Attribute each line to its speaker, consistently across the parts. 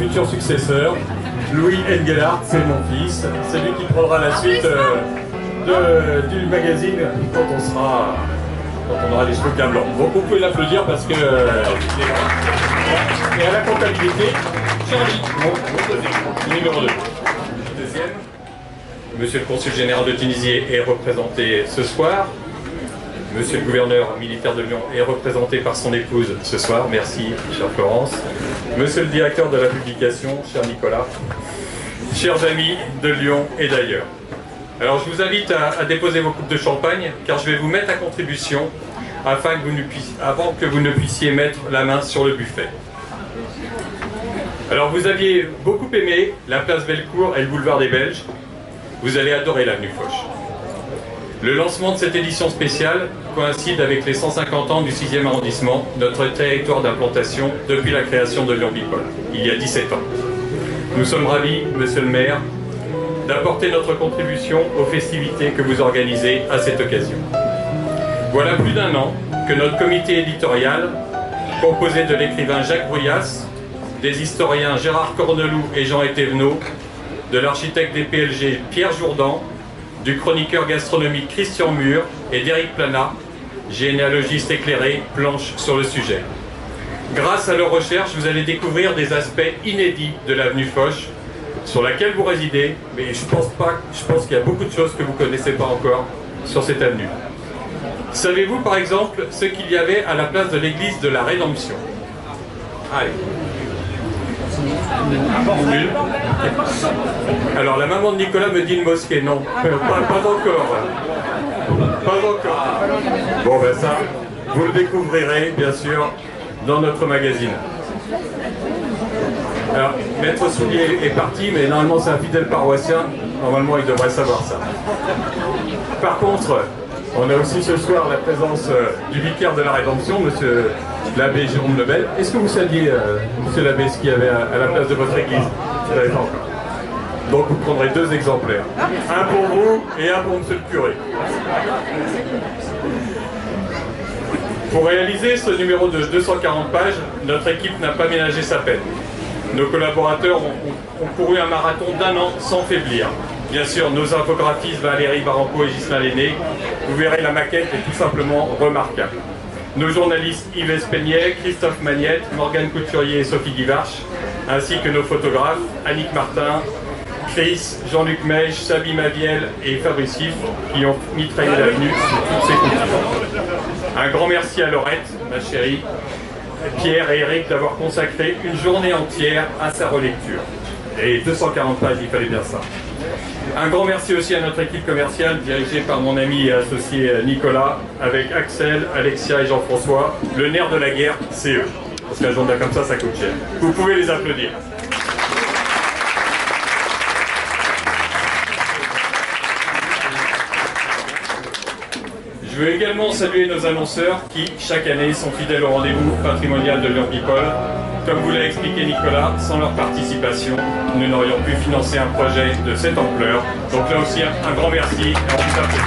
Speaker 1: futur successeur, Louis Engelhardt, c'est mon fils. C'est lui qui prendra la suite du magazine quand on aura les cheveux bien blancs. Donc vous pouvez l'applaudir parce que... Et à la comptabilité, Charlie, numéro 2. Deuxième, Monsieur le Consul Général de Tunisie est représenté ce soir. Monsieur le gouverneur militaire de Lyon est représenté par son épouse ce soir. Merci, chère Florence. Monsieur le directeur de la publication, cher Nicolas. Chers amis de Lyon et d'ailleurs. Alors je vous invite à déposer vos coupes de champagne car je vais vous mettre à contribution avant que vous ne puissiez mettre la main sur le buffet. Alors vous aviez beaucoup aimé la place Bellecour et le boulevard des Belges. Vous allez adorer l'avenue Foch. Le lancement de cette édition spéciale coïncide avec les 150 ans du 6e arrondissement, notre territoire d'implantation depuis la création de Lyon People, il y a 17 ans. Nous sommes ravis, monsieur le maire, d'apporter notre contribution aux festivités que vous organisez à cette occasion. Voilà plus d'un an que notre comité éditorial, composé de l'écrivain Jacques Bruyas, des historiens Gérard Corneloup et Jean Éthévenot, de l'architecte des PLG Pierre Jourdan, du chroniqueur gastronomique Christian Mur et d'Éric Planat, généalogiste éclairé, planche sur le sujet. Grâce à leurs recherches, vous allez découvrir des aspects inédits de l'avenue Foch, sur laquelle vous résidez, mais je pense qu'il y a beaucoup de choses que vous ne connaissez pas encore sur cette avenue. Savez-vous par exemple ce qu'il y avait à la place de l'église de la Rédemption? Allez. Alors la maman de Nicolas me dit une mosquée, non, pas encore. Pas encore. Bon ben ça, vous le découvrirez bien sûr dans notre magazine. Alors, Maître Soulier est parti, mais normalement c'est un fidèle paroissien, normalement il devrait savoir ça. Par contre, on a aussi ce soir la présence du vicaire de la Rédemption, monsieur l'abbé Jérôme Lebel. Est-ce que vous saviez, monsieur l'abbé, ce qu'il y avait à la place de votre église? Vous n'avez pas encore. Donc vous prendrez 2 exemplaires. Un pour vous et un pour monsieur le curé. Pour réaliser ce numéro de 240 pages, notre équipe n'a pas ménagé sa peine. Nos collaborateurs ont couru un marathon d'1 an sans faiblir. Bien sûr, nos infographistes Valérie Baranco et Ghislain Lenné, vous verrez la maquette est tout simplement remarquable. Nos journalistes Yves Espegnet, Christophe Magnette, Morgane Couturier et Sophie Guivarch, ainsi que nos photographes Annick Martin, Chris, Jean-Luc Meige, Sabi Maviel et Fabrice Sif qui ont mitraillé l'avenue sur toutes ces coutures. Un grand merci à Laurette, ma chérie, Pierre et Eric d'avoir consacré une journée entière à sa relecture. Et 240 pages, il fallait bien ça. Un grand merci aussi à notre équipe commerciale dirigée par mon ami et associé Nicolas, avec Axel, Alexia et Jean-François. Le nerf de la guerre, c'est eux. Parce qu'un journal comme ça coûte cher. Vous pouvez les applaudir. Je veux également saluer nos annonceurs qui, chaque année, sont fidèles au rendez-vous patrimonial de Lyon People. Comme vous l'a expliqué Nicolas, sans leur participation, nous n'aurions pu financer un projet de cette ampleur. Donc là aussi, un grand merci et on vous applaudit.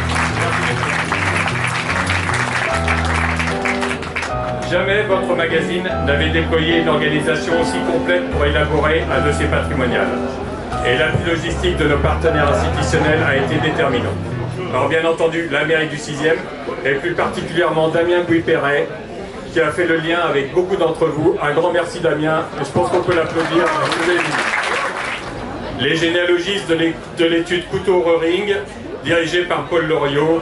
Speaker 1: Jamais votre magazine n'avait déployé une organisation aussi complète pour élaborer un dossier patrimonial. Et l'appui logistique de nos partenaires institutionnels a été déterminant. Alors bien entendu, la mairie du 6e, et plus particulièrement Damien Bouy-Perret, qui a fait le lien avec beaucoup d'entre vous. Un grand merci Damien, et je pense qu'on peut l'applaudir. Les généalogistes de l'étude Couteau-Röring, dirigés par Paul Loriot,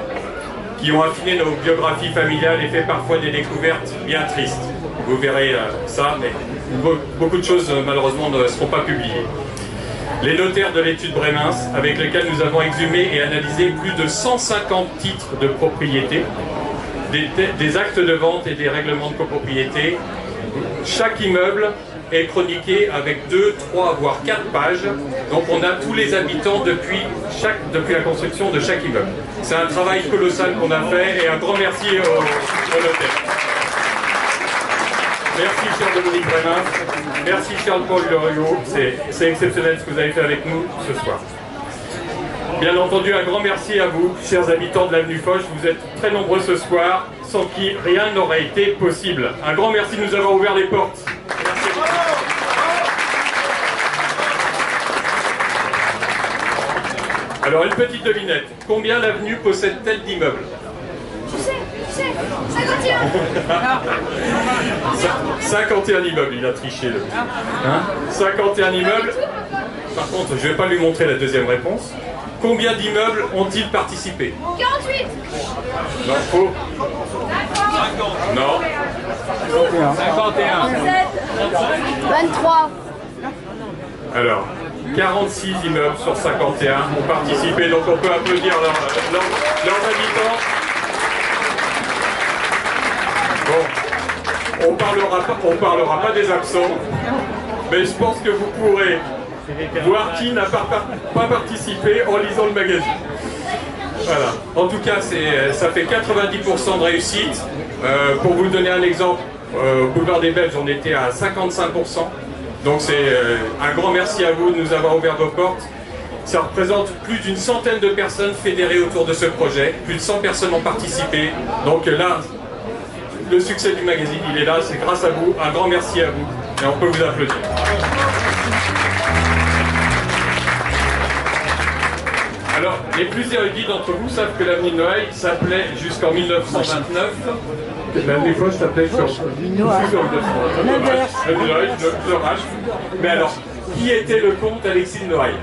Speaker 1: qui ont affiné nos biographies familiales et fait parfois des découvertes bien tristes. Vous verrez ça, mais beaucoup de choses malheureusement ne seront pas publiées. Les notaires de l'étude Brémins, avec lesquels nous avons exhumé et analysé plus de 150 titres de propriété, des actes de vente et des règlements de copropriété. Chaque immeuble est chroniqué avec 2, 3, voire 4 pages. Donc on a tous les habitants depuis la construction de chaque immeuble. C'est un travail colossal qu'on a fait et un grand merci aux notaires. Merci cher Dominique Brémins, merci cher Paul Loriot, c'est exceptionnel ce que vous avez fait avec nous ce soir. Bien entendu, un grand merci à vous, chers habitants de l'avenue Foch, vous êtes très nombreux ce soir, sans qui rien n'aurait été possible. Un grand merci de nous avoir ouvert les portes. Merci. Alors, une petite devinette. Combien l'avenue possède-t-elle d'immeubles?
Speaker 2: Je sais, 51.
Speaker 1: 51 immeubles, il a triché le petit. Hein, 51 immeubles. Par contre, je ne vais pas lui montrer la deuxième réponse. Combien d'immeubles ont-ils participé?
Speaker 2: 48.
Speaker 1: Non, faux. Non.
Speaker 3: 51.
Speaker 2: 23.
Speaker 1: Alors, 46 immeubles sur 51 ont participé, donc on peut applaudir leurs habitants. Bon, on parlera pas des absents, mais je pense que vous pourrez voir qui n'a pas participé en lisant le magazine. Voilà. En tout cas, ça fait 90% de réussite. Pour vous donner un exemple, au Boulevard des Belges, on était à 55%. Donc c'est un grand merci à vous de nous avoir ouvert vos portes. Ça représente plus d'une centaine de personnes fédérées autour de ce projet. Plus de 100 personnes ont participé. Donc là, le succès du magazine, il est là. C'est grâce à vous. Un grand merci à vous. Et on peut vous applaudir. Alors, les plus érudits d'entre vous savent que l'avenue de Noailles s'appelait jusqu'en 1929. L'avenue Foch s'appelait sur le H. Mais alors, qui était le comte Alexis de Noailles?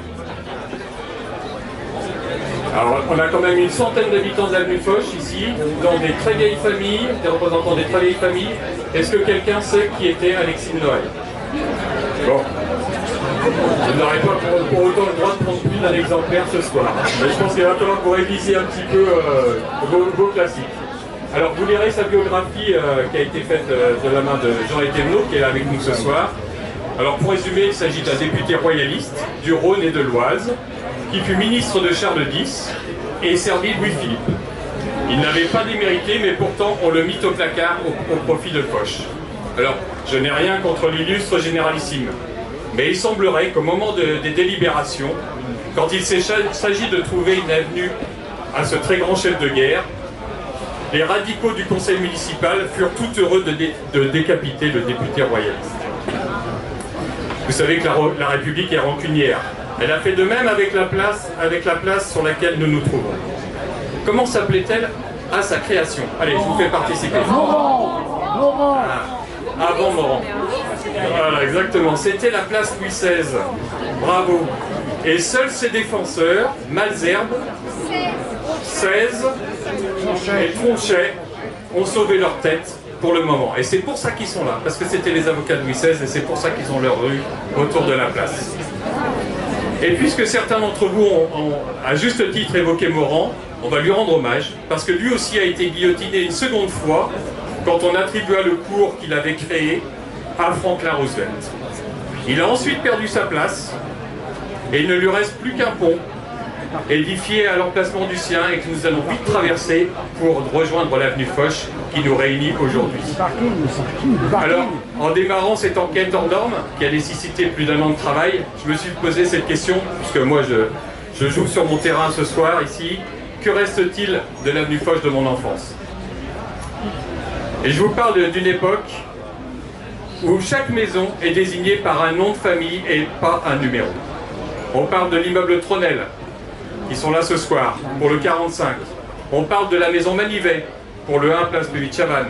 Speaker 1: Alors, on a quand même une centaine d'habitants de l'avenue Foch ici, dans des très vieilles familles, des représentants des très vieilles familles. Est-ce que quelqu'un sait qui était Alexis de Noailles? Bon. Vous n'aurez pas pour autant le droit de prendre plus d'un exemplaire ce soir. Mais je pense qu'il va falloir que vous révisiez un petit peu vos classiques. Alors vous lirez sa biographie qui a été faite de la main de Jean Etévenot, qui est là avec nous ce soir. Alors pour résumer, il s'agit d'un député royaliste du Rhône et de l'Oise, qui fut ministre de Charles X et servit Louis-Philippe. Il n'avait pas démérité, mais pourtant on le mit au placard au profit de Foch. Alors, je n'ai rien contre l'illustre généralissime. Mais il semblerait qu'au moment des délibérations, quand il s'agit de trouver une avenue à ce très grand chef de guerre, les radicaux du conseil municipal furent tout heureux de décapiter le député royaliste. Vous savez que la République est rancunière. Elle a fait de même avec la place sur laquelle nous nous trouvons. Comment s'appelait-elle à sa création? Allez, je vous fais participer.
Speaker 3: Morand.
Speaker 1: Avant Morand. Voilà, exactement. C'était la place Louis XVI. Bravo. Et seuls ses défenseurs, Malesherbes, XVI et Tronchet, ont sauvé leur tête pour le moment. Et c'est pour ça qu'ils sont là, parce que c'était les avocats de Louis XVI et c'est pour ça qu'ils ont leur rue autour de la place. Et puisque certains d'entre vous ont à juste titre évoqué Morand, on va lui rendre hommage, parce que lui aussi a été guillotiné une seconde fois quand on attribua le cours qu'il avait créé à Franklin Roosevelt. Il a ensuite perdu sa place et il ne lui reste plus qu'un pont édifié à l'emplacement du sien et que nous allons vite traverser pour rejoindre l'avenue Foch qui nous réunit aujourd'hui. Alors, en démarrant cette enquête hors norme qui a nécessité plus d'1 an de travail, je me suis posé cette question, puisque moi je joue sur mon terrain ce soir ici, que reste-t-il de l'avenue Foch de mon enfance? Et je vous parle d'une époque où chaque maison est désignée par un nom de famille et pas un numéro. On parle de l'immeuble Tronel, qui sont là ce soir, pour le 45. On parle de la maison Manivet, pour le 1 place de Chavannes.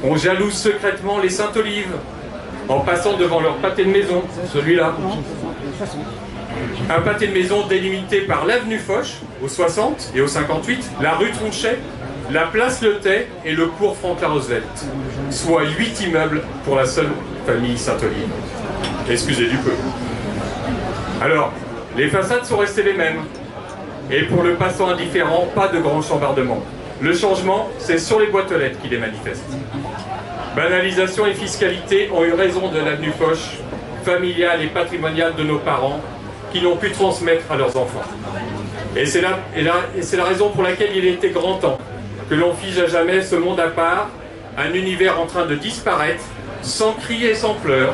Speaker 1: On jalouse secrètement les Sainte-Olive, en passant devant leur pâté de maison, celui-là. Un pâté de maison délimité par l'avenue Foch, au 60 et au 58, la rue Tronchet, la place Le Tay et le cours Franklin Roosevelt, soit 8 immeubles pour la seule famille Sainte-Olive. Excusez du peu. Alors, les façades sont restées les mêmes. Et pour le passant indifférent, pas de grand chambardement. Le changement, c'est sur les boîtes aux lettres qu'il est manifeste. Banalisation et fiscalité ont eu raison de l'avenue Foch, familiale et patrimoniale de nos parents, qui n'ont pu transmettre à leurs enfants. Et c'est la raison pour laquelle il était grand temps que l'on fige à jamais ce monde à part, un univers en train de disparaître, sans cri et sans pleurs,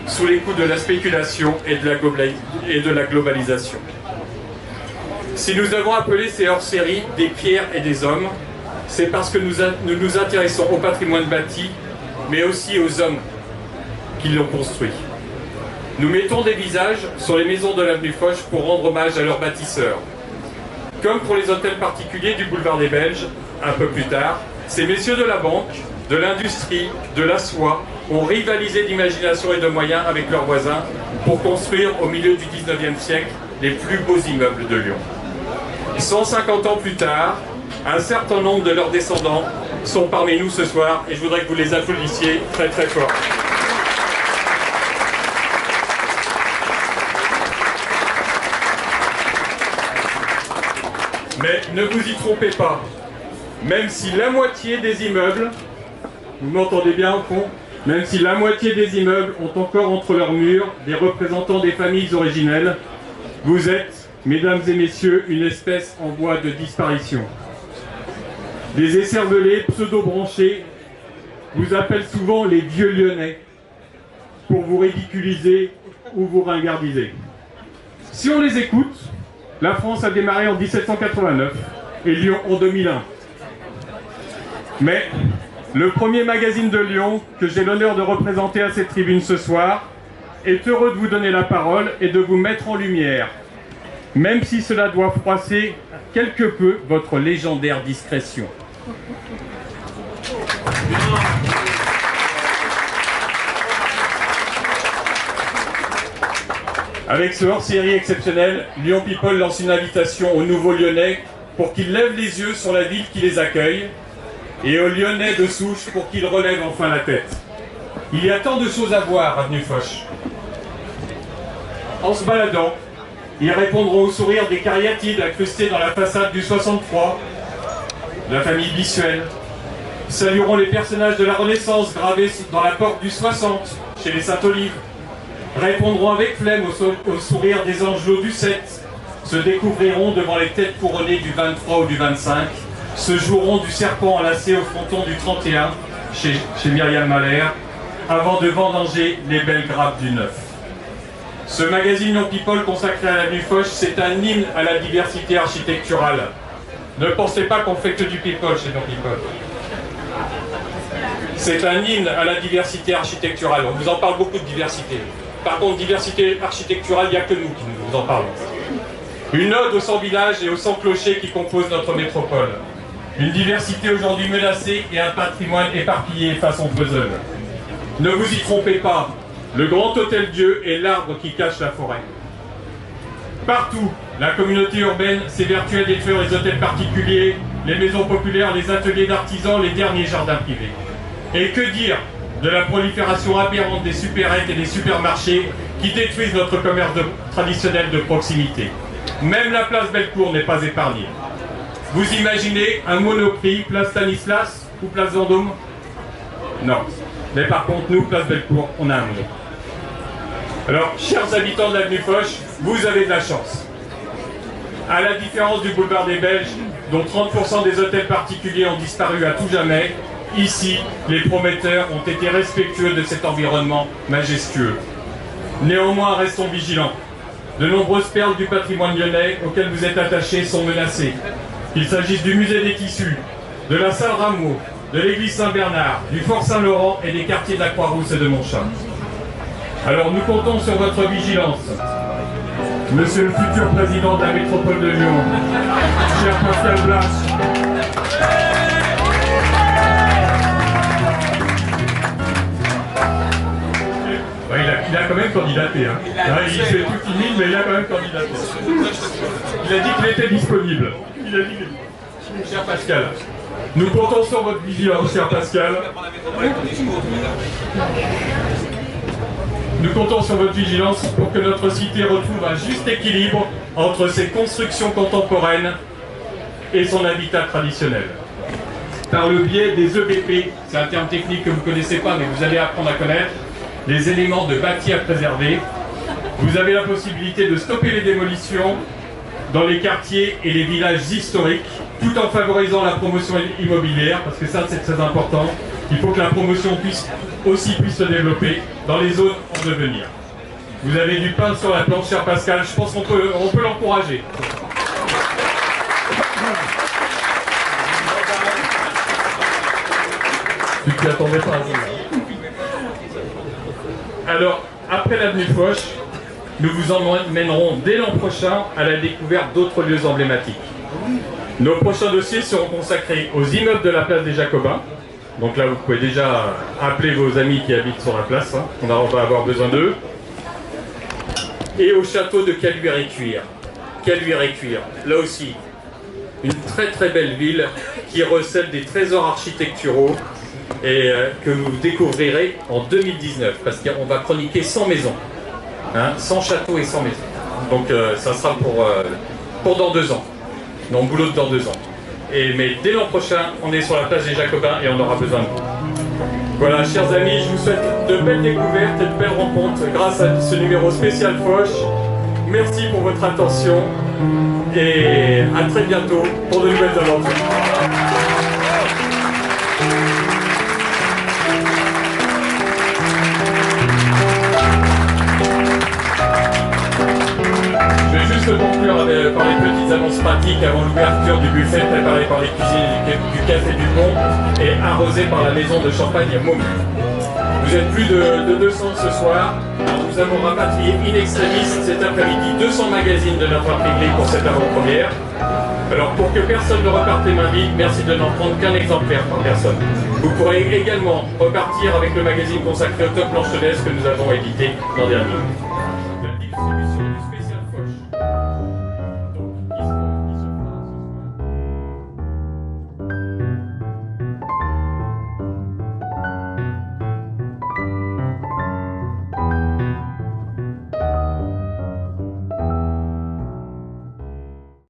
Speaker 1: sous les coups de la spéculation et de la globalisation. Si nous avons appelé ces hors-séries des pierres et des hommes, c'est parce que nous nous intéressons au patrimoine bâti, mais aussi aux hommes qui l'ont construit. Nous mettons des visages sur les maisons de l'avenue Foch pour rendre hommage à leurs bâtisseurs. Comme pour les hôtels particuliers du boulevard des Belges, un peu plus tard, ces messieurs de la banque, de l'industrie, de la soie ont rivalisé d'imagination et de moyens avec leurs voisins pour construire au milieu du 19e siècle les plus beaux immeubles de Lyon. 150 ans plus tard, un certain nombre de leurs descendants sont parmi nous ce soir et je voudrais que vous les applaudissiez très très fort. Mais ne vous y trompez pas, même si la moitié des immeubles, vous m'entendez bien au fond, même si la moitié des immeubles ont encore entre leurs murs des représentants des familles originelles, vous êtes, mesdames et messieurs, une espèce en voie de disparition. Des écervelés pseudo-branchés vous appellent souvent les vieux Lyonnais pour vous ridiculiser ou vous ringardiser. Si on les écoute, la France a démarré en 1789 et Lyon en 2001. Mais le premier magazine de Lyon que j'ai l'honneur de représenter à cette tribune ce soir est heureux de vous donner la parole et de vous mettre en lumière, même si cela doit froisser quelque peu votre légendaire discrétion. Avec ce hors-série exceptionnel, Lyon People lance une invitation aux nouveaux Lyonnais pour qu'ils lèvent les yeux sur la ville qui les accueille et aux Lyonnais de souche pour qu'ils relèvent enfin la tête. Il y a tant de choses à voir, avenue Foch. En se baladant, ils répondront au sourire des cariatides incrustés dans la façade du 63, la famille Bissuel. Ils salueront les personnages de la Renaissance gravés dans la porte du 60, chez les Saint-Olive. Répondront avec flemme au sourire des Angelots du 7, se découvriront devant les têtes couronnées du 23 ou du 25, se joueront du serpent enlacé au fronton du 31, chez Myriam Mahler, avant de vendanger les belles grappes du 9. Ce magazine Lyon People consacré à l'avenue Foch, c'est un hymne à la diversité architecturale. Ne pensez pas qu'on fait que du people chez Lyon People. C'est un hymne à la diversité architecturale. On vous en parle beaucoup de diversité. Par contre, diversité architecturale, il n'y a que nous qui vous en parlons. Une ode aux 100 villages et aux 100 clochers qui composent notre métropole. Une diversité aujourd'hui menacée et un patrimoine éparpillé façon puzzle. Ne vous y trompez pas, le Grand Hôtel-Dieu est l'arbre qui cache la forêt. Partout, la communauté urbaine s'évertue à détruire les hôtels particuliers, les maisons populaires, les ateliers d'artisans, les derniers jardins privés. Et que dire de la prolifération aberrante des supérettes et des supermarchés qui détruisent notre commerce traditionnel de proximité. Même la place Bellecour n'est pas épargnée. Vous imaginez un Monoprix, place Stanislas ou place Vendôme? Non. Mais par contre, nous, place Bellecour, on a un Monoprix. Alors, chers habitants de l'avenue Foch, vous avez de la chance. À la différence du boulevard des Belges, dont 30% des hôtels particuliers ont disparu à tout jamais, ici, les prometteurs ont été respectueux de cet environnement majestueux. Néanmoins, restons vigilants. De nombreuses perles du patrimoine lyonnais auxquelles vous êtes attachés sont menacées. Qu'il s'agisse du musée des tissus, de la salle Rameau, de l'église Saint-Bernard, du fort Saint-Laurent et des quartiers de la Croix-Rousse et de Montchat. Alors nous comptons sur votre vigilance. Monsieur le futur président de la métropole de Lyon, cher Pascal Blas. Il a quand même candidaté. Hein. Il fait tout timide, mais il a quand même candidaté. Il a dit qu'il était disponible. Il a dit que... Cher Pascal, nous comptons sur votre vigilance, cher Pascal. Nous comptons sur votre vigilance pour que notre cité retrouve un juste équilibre entre ses constructions contemporaines et son habitat traditionnel. Par le biais des EBP, c'est un terme technique que vous ne connaissez pas, mais vous allez apprendre à connaître, les éléments de bâti à préserver. Vous avez la possibilité de stopper les démolitions dans les quartiers et les villages historiques, tout en favorisant la promotion immobilière, parce que ça c'est très important. Il faut que la promotion puisse se développer dans les zones en devenir. Vous avez du pain sur la planche, cher Pascal, je pense qu'on peut l'encourager. Tu t'y attendais pas à ça. Alors, après l'avenue Foch, nous vous emmènerons dès l'an prochain à la découverte d'autres lieux emblématiques. Nos prochains dossiers seront consacrés aux immeubles de la place des Jacobins. Donc là, vous pouvez déjà appeler vos amis qui habitent sur la place. Hein. On va avoir besoin d'eux. Et au château de Caluire-et-Cuire. Caluire-et-Cuire, là aussi, une très très belle ville qui recèle des trésors architecturaux et que vous découvrirez en 2019 parce qu'on va chroniquer 100 maisons, hein, 100 châteaux et 100 maisons. Donc ça sera pour dans 2 ans, dans le boulot de dans 2 ans. Mais dès l'an prochain, on est sur la place des Jacobins et on aura besoin de vous. Voilà, chers amis, je vous souhaite de belles découvertes et de belles rencontres grâce à ce numéro spécial Foch. Merci pour votre attention et à très bientôt pour de nouvelles aventures. Je vais juste conclure par les petites annonces pratiques avant l'ouverture du buffet préparé par les cuisiniers du Café du Pont et arrosé par la maison de champagne à Môme. Vous êtes plus de 200 ce soir. Alors, nous avons rapatrié in extremis cet après-midi 200 magazines de notre imprimerie pour cette avant-première. Alors pour que personne ne reparte les mains vides, merci de n'en prendre qu'un exemplaire par personne. Vous pourrez également repartir avec le magazine consacré au Top Blanche-Neige que nous avons édité l'an dernier.